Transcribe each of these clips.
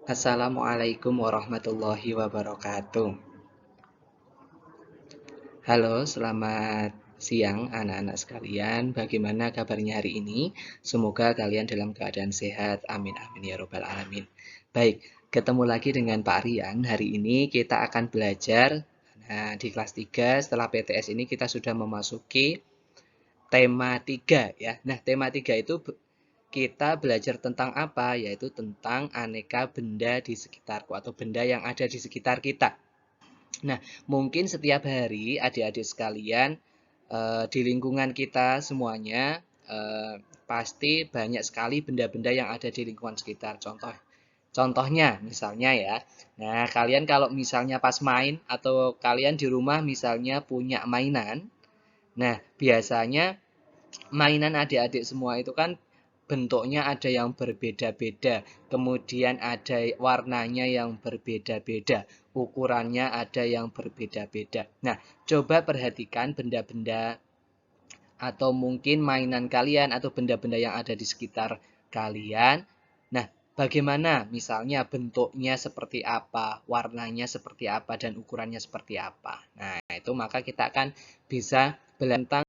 Assalamualaikum warahmatullahi wabarakatuh. Halo, selamat siang anak-anak sekalian. Bagaimana kabarnya hari ini? Semoga kalian dalam keadaan sehat. Amin amin ya robbal alamin. Baik, ketemu lagi dengan Pak Rian. Hari ini kita akan belajar di kelas 3. Setelah PTS ini kita sudah memasuki tema 3 ya. Nah, tema 3 itu kita belajar tentang apa? Yaitu tentang aneka benda di sekitarku atau benda yang ada di sekitar kita. Nah, mungkin setiap hari adik-adik sekalian di lingkungan kita semuanya pasti banyak sekali benda-benda yang ada di lingkungan sekitar. Contohnya misalnya ya. Nah, kalian kalau misalnya pas main atau kalian di rumah misalnya punya mainan, nah biasanya mainan adik-adik semua itu kan bentuknya ada yang berbeda-beda, kemudian ada warnanya yang berbeda-beda, ukurannya ada yang berbeda-beda. Nah, coba perhatikan benda-benda atau mungkin mainan kalian atau benda-benda yang ada di sekitar kalian. Nah, bagaimana misalnya bentuknya seperti apa, warnanya seperti apa, dan ukurannya seperti apa. Nah, itu maka kita akan bisa belajar tentang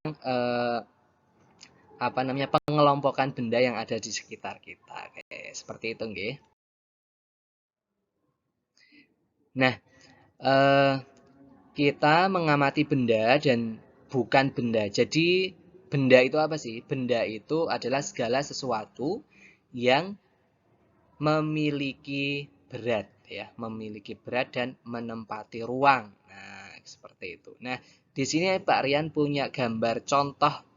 pengelompokan benda yang ada di sekitar kita. Oke, seperti itu nggih. Nah, eh, kita mengamati benda dan bukan benda. Jadi benda itu apa sih? Benda itu adalah segala sesuatu yang memiliki berat ya, memiliki berat dan menempati ruang. Nah, seperti itu. Nah, di sini Pak Rian punya gambar contoh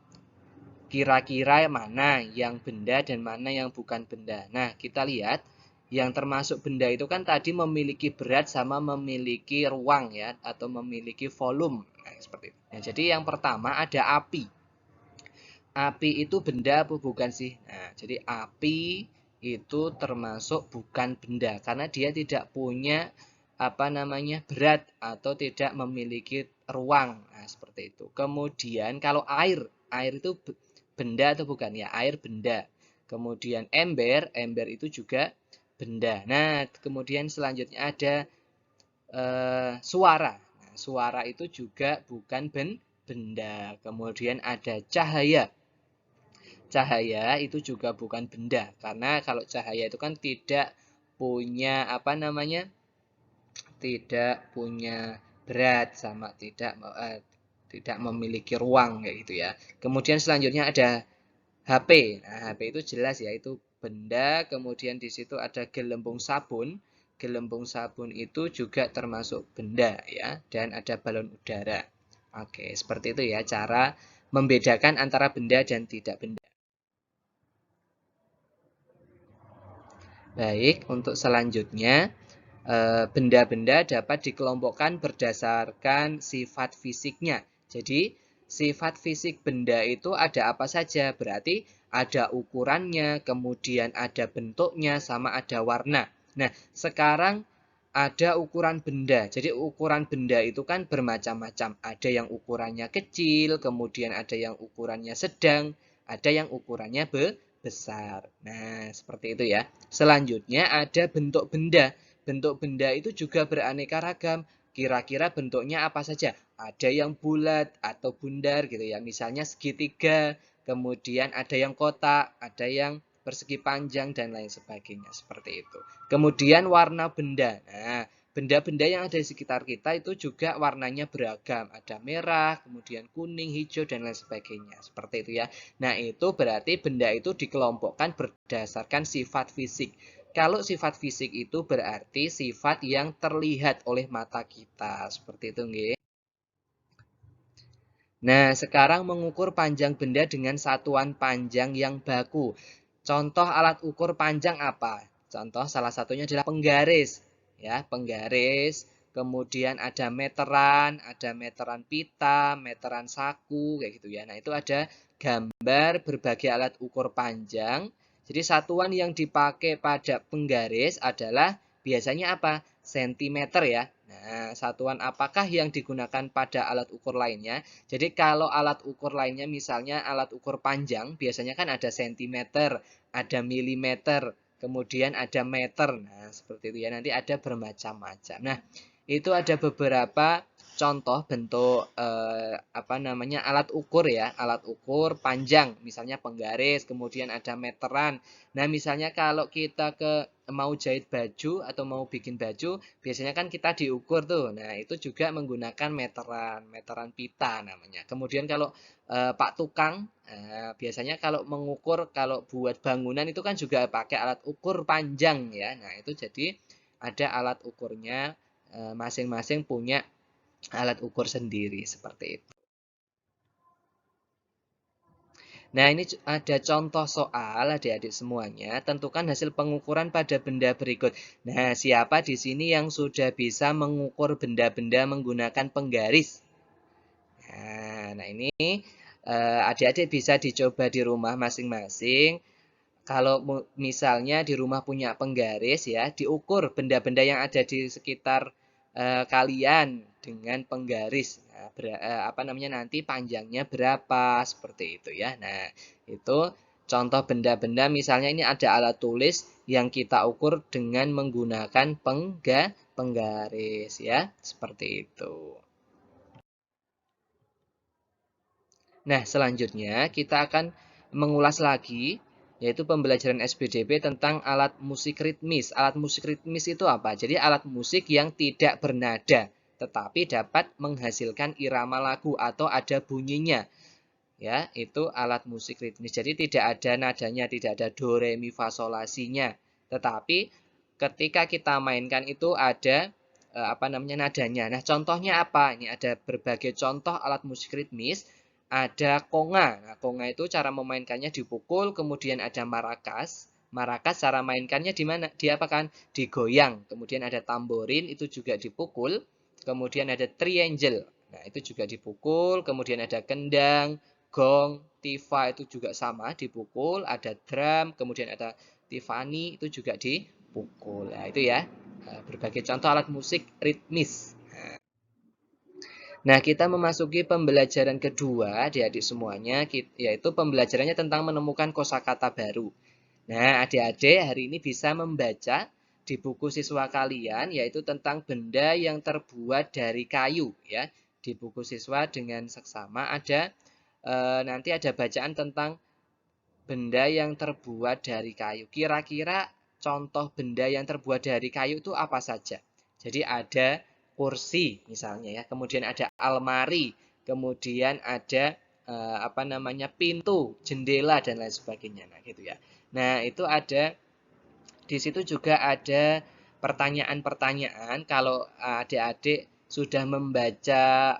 kira-kira mana yang benda dan mana yang bukan benda. Nah, kita lihat yang termasuk benda itu kan tadi memiliki berat sama memiliki ruang ya, atau memiliki volume. Nah, seperti itu. Nah, jadi yang pertama ada api. Api itu benda apa bukan sih? Nah, jadi api itu termasuk bukan benda karena dia tidak punya berat atau tidak memiliki ruang. Nah, seperti itu. Kemudian kalau air itu benda atau bukan ya? Air benda. Kemudian ember, ember itu juga benda. Nah, kemudian selanjutnya ada suara. Nah, suara itu juga bukan benda. Kemudian ada cahaya. Cahaya itu juga bukan benda karena kalau cahaya itu kan tidak punya tidak punya berat sama tidak memiliki ruang kayak gitu ya. Kemudian selanjutnya ada HP. Nah, HP itu jelas ya, itu benda. Kemudian di situ ada gelembung sabun. Gelembung sabun itu juga termasuk benda ya, dan ada balon udara. Oke, seperti itu ya cara membedakan antara benda dan tidak benda. Baik, untuk selanjutnya benda-benda dapat dikelompokkan berdasarkan sifat fisiknya. Jadi, sifat fisik benda itu ada apa saja? Berarti ada ukurannya, kemudian ada bentuknya, sama ada warna. Nah, sekarang ada ukuran benda. Jadi, ukuran benda itu kan bermacam-macam. Ada yang ukurannya kecil, kemudian ada yang ukurannya sedang, ada yang ukurannya besar. Nah, seperti itu ya. Selanjutnya ada bentuk benda. Bentuk benda itu juga beraneka ragam. Kira-kira bentuknya apa saja? Ada yang bulat atau bundar gitu ya. Misalnya segitiga, kemudian ada yang kotak, ada yang persegi panjang dan lain sebagainya seperti itu. Kemudian warna benda. Nah, benda-benda yang ada di sekitar kita itu juga warnanya beragam. Ada merah, kemudian kuning, hijau dan lain sebagainya. Seperti itu ya. Nah, itu berarti benda itu dikelompokkan berdasarkan sifat fisik. Kalau sifat fisik itu berarti sifat yang terlihat oleh mata kita. Seperti itu, nggih. Nah, sekarang mengukur panjang benda dengan satuan panjang yang baku. Contoh alat ukur panjang apa? Contoh salah satunya adalah penggaris. Ya, penggaris. Kemudian ada meteran pita, meteran saku, kayak gitu ya. Nah, itu ada gambar berbagai alat ukur panjang. Jadi satuan yang dipakai pada penggaris adalah biasanya apa? Sentimeter ya. Nah, satuan apakah yang digunakan pada alat ukur lainnya? Jadi kalau alat ukur lainnya misalnya alat ukur panjang, biasanya kan ada sentimeter, ada milimeter, kemudian ada meter. Nah, seperti itu ya. Nanti ada bermacam-macam. Nah, itu ada beberapa contoh bentuk alat ukur ya, alat ukur panjang, misalnya penggaris, kemudian ada meteran. Nah, misalnya kalau kita mau jahit baju atau mau bikin baju, biasanya kan kita diukur tuh. Nah, itu juga menggunakan meteran, meteran pita namanya. Kemudian kalau Pak Tukang, biasanya kalau mengukur, kalau buat bangunan itu kan juga pakai alat ukur panjang ya. Nah, itu jadi ada alat ukurnya, masing-masing punya alat ukur sendiri seperti itu. Nah, ini ada contoh soal adik-adik semuanya. Tentukan hasil pengukuran pada benda berikut. Nah, siapa di sini yang sudah bisa mengukur benda-benda menggunakan penggaris? Nah ini adik-adik bisa dicoba di rumah masing-masing. Kalau misalnya di rumah punya penggaris ya, diukur benda-benda yang ada di sekitar kalian dengan penggaris. Nah, nanti panjangnya berapa seperti itu ya. Nah, itu contoh benda-benda misalnya ini ada alat tulis yang kita ukur dengan menggunakan penggaris ya, seperti itu. Nah, selanjutnya kita akan mengulas lagi, yaitu pembelajaran SPDB tentang alat musik ritmis. Alat musik ritmis itu apa? Jadi alat musik yang tidak bernada, tetapi dapat menghasilkan irama lagu atau ada bunyinya. Ya, itu alat musik ritmis. Jadi tidak ada nadanya, tidak ada do, re, mi, fa, sol, la, si-nya. Tetapi ketika kita mainkan itu ada nadanya. Nah, contohnya apa? Ini ada berbagai contoh alat musik ritmis. Ada konga. Nah, konga itu cara memainkannya dipukul, kemudian ada marakas. Marakas cara mainkannya di mana? Diapakan? Digoyang. Kemudian ada tamborin itu juga dipukul. Kemudian ada triangle. Nah, itu juga dipukul. Kemudian ada kendang, gong, tifa itu juga sama dipukul. Ada drum, kemudian ada tiffany itu juga dipukul. Nah, itu ya. Berbagai contoh alat musik ritmis. Nah, kita memasuki pembelajaran kedua, adik-adik semuanya, yaitu pembelajarannya tentang menemukan kosakata baru. Nah, adik-adik hari ini bisa membaca di buku siswa kalian, yaitu tentang benda yang terbuat dari kayu. Ya, di buku siswa dengan seksama ada nanti ada bacaan tentang benda yang terbuat dari kayu. Kira-kira contoh benda yang terbuat dari kayu itu apa saja? Jadi ada kursi misalnya ya, kemudian ada almari, kemudian ada pintu, jendela dan lain sebagainya. Nah, gitu ya. Nah, itu ada di situ juga ada pertanyaan-pertanyaan kalau adik-adik sudah membaca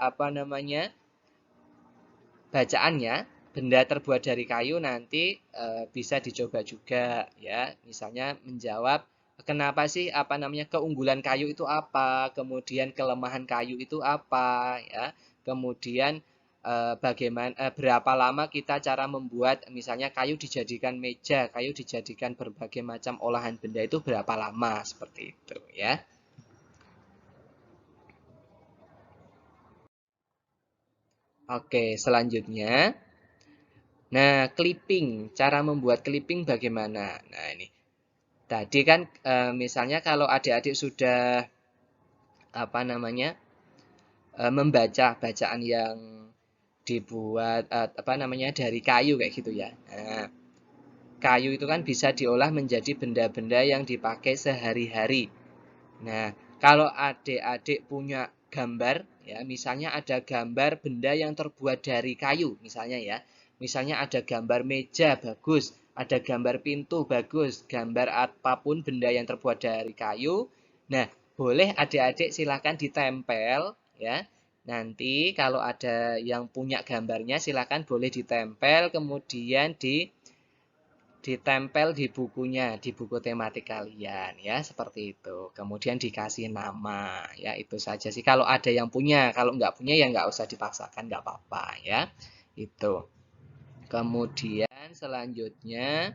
bacaannya, benda terbuat dari kayu nanti bisa dicoba juga ya. Misalnya menjawab kenapa sih keunggulan kayu itu apa, kemudian kelemahan kayu itu apa ya. Kemudian berapa lama kita cara membuat misalnya kayu dijadikan meja, kayu dijadikan berbagai macam olahan benda itu berapa lama seperti itu ya. Oke, selanjutnya. Nah, clipping, cara membuat clipping bagaimana? Nah, ini. Tadi kan misalnya kalau adik-adik sudah membaca bacaan yang dibuat dari kayu kayak gitu ya. Nah, kayu itu kan bisa diolah menjadi benda-benda yang dipakai sehari-hari. Nah, kalau adik-adik punya gambar ya, misalnya ada gambar benda yang terbuat dari kayu misalnya ya. Misalnya ada gambar meja bagus, ada gambar pintu bagus, gambar apapun benda yang terbuat dari kayu. Nah, boleh adik-adik silakan ditempel ya. Nanti kalau ada yang punya gambarnya silakan boleh ditempel kemudian ditempel di bukunya, di buku tematik kalian ya, seperti itu. Kemudian dikasih nama, ya itu saja sih. Kalau ada yang punya, kalau nggak punya ya nggak usah dipaksakan, nggak apa-apa ya. Itu. Kemudian selanjutnya,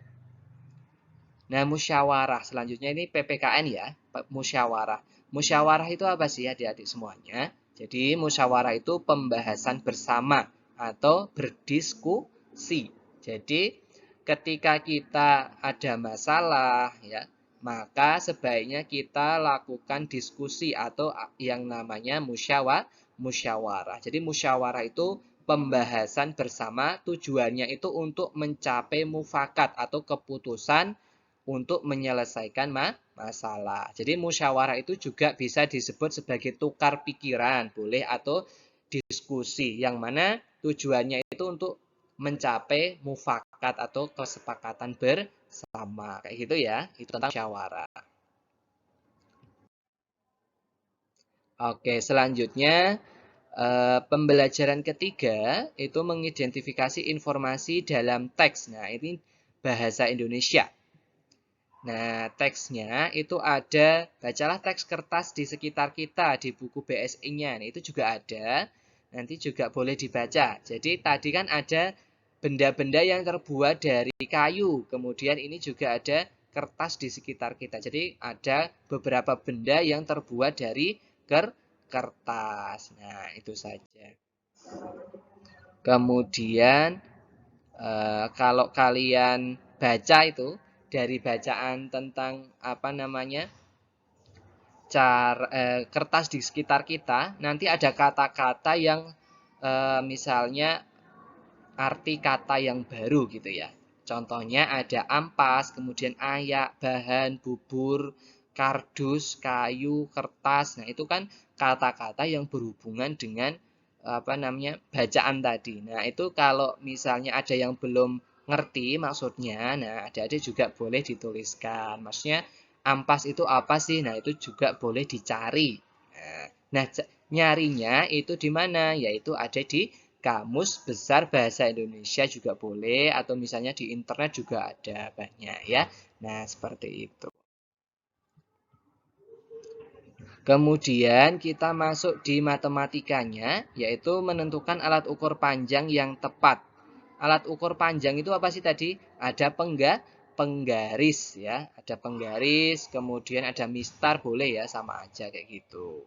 nah musyawarah. Selanjutnya ini PPKN ya, musyawarah. Musyawarah itu apa sih adik-adik semuanya? Jadi musyawarah itu pembahasan bersama atau berdiskusi. Jadi ketika kita ada masalah ya, maka sebaiknya kita lakukan diskusi atau yang namanya musyawarah. Jadi musyawarah itu pembahasan bersama, tujuannya itu untuk mencapai mufakat atau keputusan untuk menyelesaikan masalah. Jadi musyawarah itu juga bisa disebut sebagai tukar pikiran, boleh, atau diskusi, yang mana tujuannya itu untuk mencapai mufakat atau kesepakatan bersama. Kayak gitu ya, itu tentang musyawarah. Oke, selanjutnya pembelajaran ketiga itu mengidentifikasi informasi dalam teks. Nah, ini bahasa Indonesia. Nah, teksnya itu ada, bacalah teks kertas di sekitar kita di buku BSI-nya. Nah, itu juga ada. Nanti juga boleh dibaca. Jadi tadi kan ada benda-benda yang terbuat dari kayu. Kemudian ini juga ada kertas di sekitar kita. Jadi ada beberapa benda yang terbuat dari kertas. Nah, itu saja. Kemudian kalau kalian baca itu dari bacaan tentang apa namanya kertas di sekitar kita, nanti ada kata-kata yang misalnya arti kata yang baru gitu ya. Contohnya ada ampas, kemudian ayak, bahan, bubur, kardus, kayu, kertas. Nah, itu kan kata-kata yang berhubungan dengan apa namanya bacaan tadi. Nah, itu kalau misalnya ada yang belum ngerti maksudnya, nah adik-adik juga boleh dituliskan. Maksudnya ampas itu apa sih? Nah, itu juga boleh dicari. Nah, nyarinya itu di mana? Yaitu ada di Kamus Besar Bahasa Indonesia juga boleh, atau misalnya di internet juga ada banyak ya. Nah, seperti itu. Kemudian kita masuk di matematikanya, yaitu menentukan alat ukur panjang yang tepat. Alat ukur panjang itu apa sih tadi? Ada penggaris ya, ada penggaris, kemudian ada mistar, boleh ya, sama aja kayak gitu.